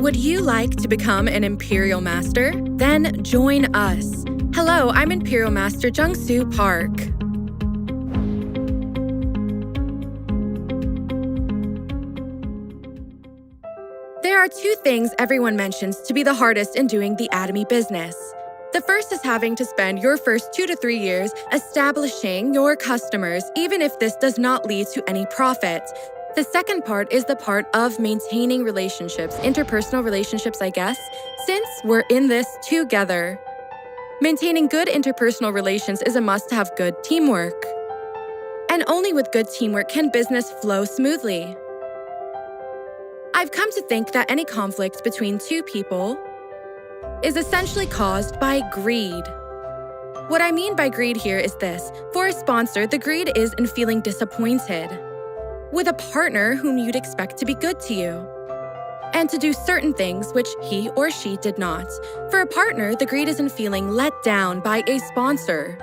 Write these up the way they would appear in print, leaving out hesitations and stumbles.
Would you like to become an Imperial Master? Then join us. Hello, I'm Imperial Master Jeong Park. There are two things everyone mentions to be the hardest in doing the Atomy business. The first is having to spend your first 2 to 3 years establishing your customers, even if this does not lead to any profit. The second part is the part of maintaining relationships, interpersonal relationships, I guess, since we're in this together. Maintaining good interpersonal relations is a must to have good teamwork. And only with good teamwork can business flow smoothly. I've come to think that any conflict between two people is essentially caused by greed. What I mean by greed here is this. For a sponsor, the greed is in feeling disappointed with a partner whom you'd expect to be good to you and to do certain things which he or she did not. For a partner, the greed is in feeling let down by a sponsor.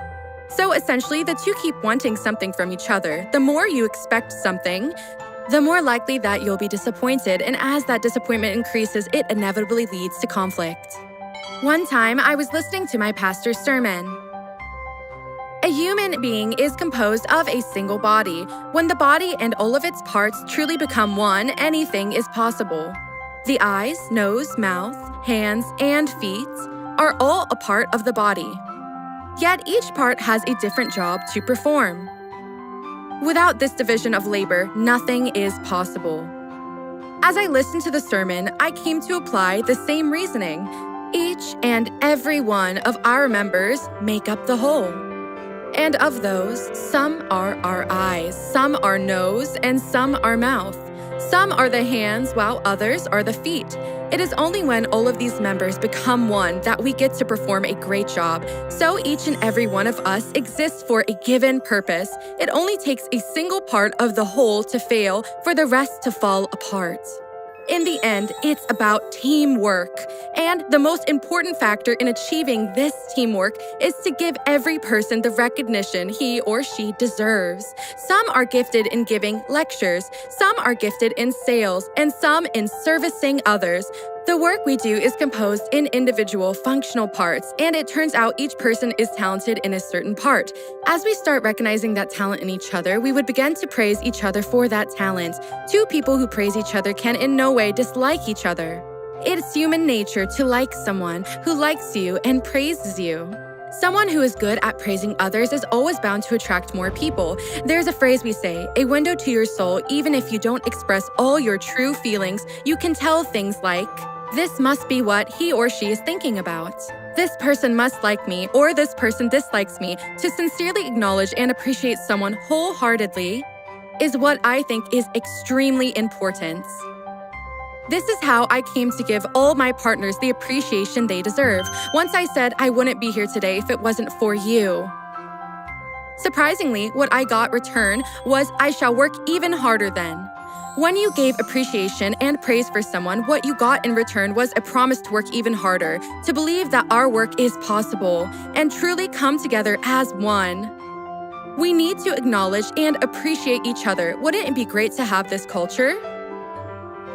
So essentially, the two keep wanting something from each other. The more you expect something, the more likely that you'll be disappointed, and as that disappointment increases, it inevitably leads to conflict. One time, I was listening to my pastor's sermon. A human being is composed of a single body. When the body and all of its parts truly become one, anything is possible. The eyes, nose, mouth, hands, and feet are all a part of the body. Yet each part has a different job to perform. Without this division of labor, nothing is possible. As I listened to the sermon, I came to apply the same reasoning. Each and every one of our members make up the whole. And of those, some are our eyes, some are nose, and some are mouth. Some are the hands, while others are the feet. It is only when all of these members become one that we get to perform a great job. So each and every one of us exists for a given purpose. It only takes a single part of the whole to fail for the rest to fall apart. In the end, it's about teamwork. And the most important factor in achieving this teamwork is to give every person the recognition he or she deserves. Some are gifted in giving lectures, some are gifted in sales, and some in servicing others. The work we do is composed in individual functional parts, and it turns out each person is talented in a certain part. As we start recognizing that talent in each other, we would begin to praise each other for that talent. Two people who praise each other can in no way dislike each other. It's human nature to like someone who likes you and praises you. Someone who is good at praising others is always bound to attract more people. There's a phrase we say, a window to your soul. Even if you don't express all your true feelings, you can tell things like, this must be what he or she is thinking about. This person must like me, or this person dislikes me. To sincerely acknowledge and appreciate someone wholeheartedly is what I think is extremely important. This is how I came to give all my partners the appreciation they deserve. Once I said I wouldn't be here today if it wasn't for you. Surprisingly, what I got return was I shall work even harder then. When you gave appreciation and praise for someone, what you got in return was a promise to work even harder, to believe that our work is possible, and truly come together as one. We need to acknowledge and appreciate each other. Wouldn't it be great to have this culture?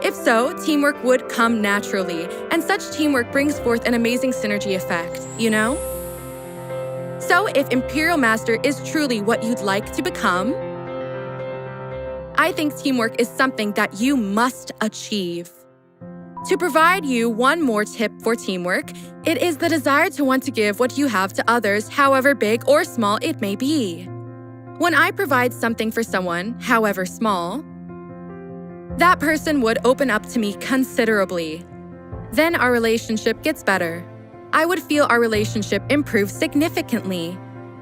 If so, teamwork would come naturally, and such teamwork brings forth an amazing synergy effect, you know? So if Imperial Master is truly what you'd like to become, I think teamwork is something that you must achieve. To provide you one more tip for teamwork, it is the desire to want to give what you have to others, however big or small it may be. When I provide something for someone, however small, that person would open up to me considerably. Then our relationship gets better. I would feel our relationship improve significantly.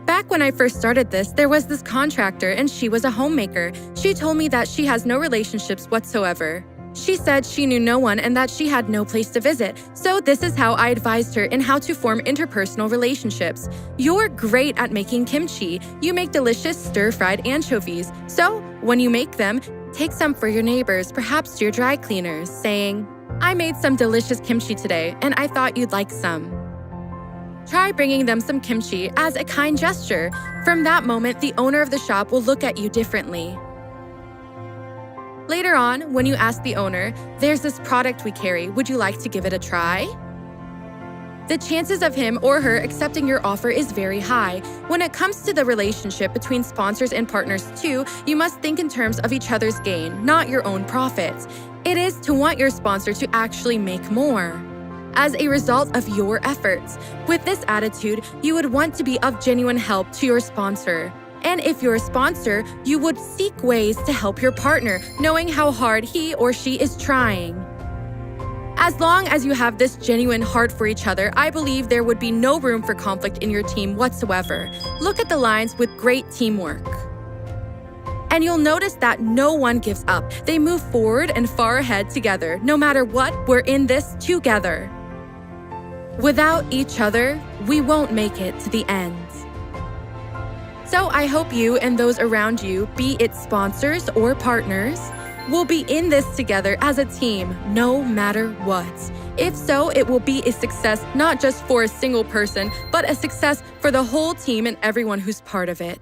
Back when I first started this, there was this contractor and she was a homemaker. She told me that she has no relationships whatsoever. She said she knew no one and that she had no place to visit. So this is how I advised her in how to form interpersonal relationships. You're great at making kimchi. You make delicious stir-fried anchovies. So when you make them, take some for your neighbors, perhaps to your dry cleaners, saying, I made some delicious kimchi today and I thought you'd like some. Try bringing them some kimchi as a kind gesture. From that moment, the owner of the shop will look at you differently. Later on, when you ask the owner, "There's this product we carry, would you like to give it a try?" The chances of him or her accepting your offer is very high. When it comes to the relationship between sponsors and partners too, you must think in terms of each other's gain, not your own profits. It is to want your sponsor to actually make more as a result of your efforts. With this attitude, you would want to be of genuine help to your sponsor. And if you're a sponsor, you would seek ways to help your partner, knowing how hard he or she is trying. As long as you have this genuine heart for each other, I believe there would be no room for conflict in your team whatsoever. Look at the lines with great teamwork. And you'll notice that no one gives up. They move forward and far ahead together. No matter what, we're in this together. Without each other, we won't make it to the end. So I hope you and those around you, be it sponsors or partners, will be in this together as a team, no matter what. If so, it will be a success not just for a single person, but a success for the whole team and everyone who's part of it.